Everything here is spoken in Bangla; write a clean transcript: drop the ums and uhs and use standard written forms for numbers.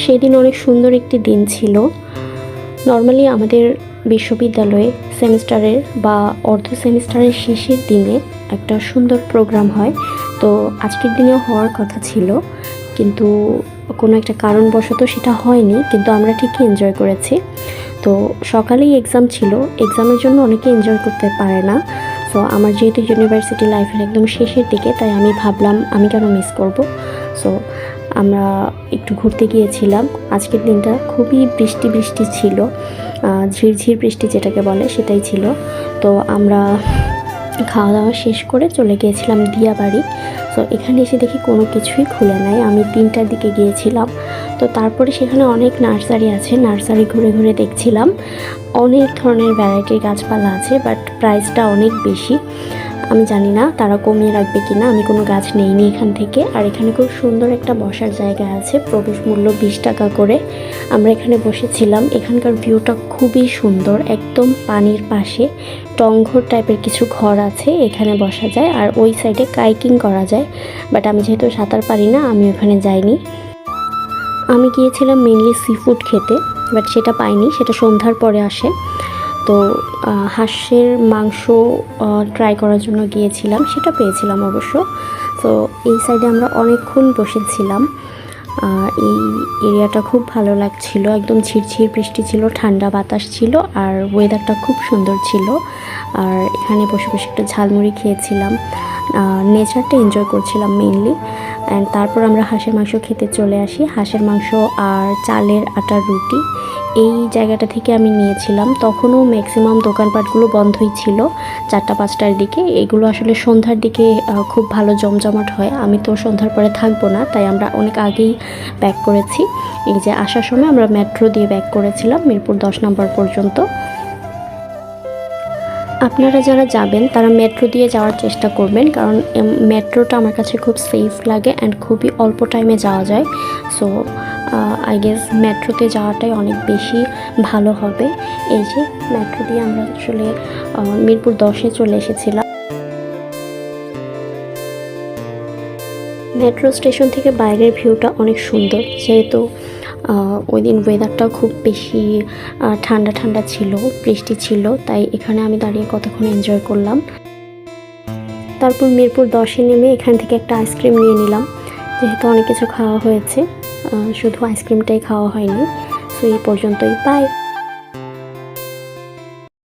সেদিন অনেক সুন্দর একটি দিন ছিল। নর্মালি আমাদের বিশ্ববিদ্যালয়ে সেমিস্টারের বা অর্ধ সেমিস্টারের শেষের দিনে একটা সুন্দর প্রোগ্রাম হয়। তো আজকের দিনেও হওয়ার কথা ছিল, কিন্তু কোনো একটা কারণবশত সেটা হয়নি, কিন্তু আমরা ঠিকই এনজয় করেছি। তো সকালেই এক্সাম ছিল, এক্সামের জন্য অনেকে এনজয় করতে পারে না। সো আমার যেহেতু ইউনিভার্সিটি লাইফের একদম শেষের দিকে, তাই আমি ভাবলাম আমি কেন মিস করব। সো আমরা একটু ঘুরতে গিয়েছিলাম। আজকের দিনটা খুবই বৃষ্টি বৃষ্টি ছিল, ঝিরঝির বৃষ্টি যেটাকে বলে সেটাই ছিল। তো আমরা খাওয়া দাওয়া শেষ করে চলে গিয়েছিলাম দিয়াবাড়ি। তো এখানে এসে দেখি কোনো কিছুই খুলে নাই। আমি 3টার দিকে গিয়েছিলাম। তো তারপরে সেখানে অনেক নার্সারি আছে, নার্সারি ঘুরে ঘুরে দেখছিলাম। অনেক ধরনের ভ্যারাইটির গাছপালা আছে, বাট প্রাইসটা অনেক বেশি। আমি জানি না তারা কমিয়ে রাখবে কি না, আমি কোনো গাছ নেইনি এখান থেকে। আর এখানে খুব সুন্দর একটা বসার জায়গা আছে, প্রবেশ মূল্য 20 টাকা করে। আমরা এখানে বসেছিলাম। এখানকার ভিউটা খুবই সুন্দর, একদম পানির পাশে টংঘর টাইপের কিছু ঘর আছে, এখানে বসা যায়। আর ওই সাইডে কাইকিং করা যায়, বাট আমি যেহেতু সাঁতার পারি না, আমি ওখানে যাইনি। আমি গিয়েছিলাম মেনলি সি ফুড খেতে, বাট সেটা পাইনি, সেটা সন্ধ্যার পরে আসে। তো হাঁসের মাংস ট্রাই করার জন্য গিয়েছিলাম, সেটা পেয়েছিলাম অবশ্য। তো এই সাইডে আমরা অনেকক্ষণ বসেছিলাম। এই এরিয়াটা খুব ভালো লাগছিল, একদম ঝিরঝির বৃষ্টি ছিল, ঠান্ডা বাতাস ছিল, আর ওয়েদারটা খুব সুন্দর ছিল। আর এখানে বসে বসে একটু ঝালমুড়ি খেয়েছিলাম, নেচারটা এনজয় করছিলাম মেইনলি। অ্যান্ড তারপর আমরা হাঁসের মাংস খেতে চলে আসি। হাঁসের মাংস আর চালের আটার রুটি এই জায়গাটা থেকে আমি নিয়েছিলাম। তখনও ম্যাক্সিমাম দোকানপাটগুলো বন্ধই ছিল 4টা-5টার দিকে। এগুলো আসলে সন্ধ্যার দিকে খুব ভালো জমজমাট হয়। আমি তো সন্ধ্যার পরে থাকবো না, তাই আমরা অনেক আগেই ব্যাক করেছি। এই যে আসার সময় আমরা মেট্রো দিয়ে ব্যাক করেছিলাম মিরপুর 10 নম্বর পর্যন্ত। আপনারা যারা যাবেন তারা মেট্রো দিয়ে যাওয়ার চেষ্টা করবেন, কারণ মেট্রোটা আমার কাছে খুব সেফ লাগে অ্যান্ড খুবই অল্প টাইমে যাওয়া যায়। সো আই গেস মেট্রোতে যাওয়াটাই অনেক বেশি ভালো হবে। এই যে মেট্রো দিয়ে আমরা আসলে মিরপুর 10-এ চলে এসেছিলাম। মেট্রো স্টেশন থেকে বাইরের ভিউটা অনেক সুন্দর, যেহেতু ওই দিন ওয়েদারটা খুব বেশি ঠান্ডা ঠান্ডা ছিল, বৃষ্টি ছিল, তাই এখানে আমি দাঁড়িয়ে কতক্ষণ এনজয় করলাম। তারপর মিরপুর 10-এ নেমে এখান থেকে একটা আইসক্রিম নিয়ে নিলাম, যেহেতু অনেক কিছু খাওয়া হয়েছে, শুধু আইসক্রিমটাই খাওয়া হয়নি। সো এই পর্যন্তই, বাই।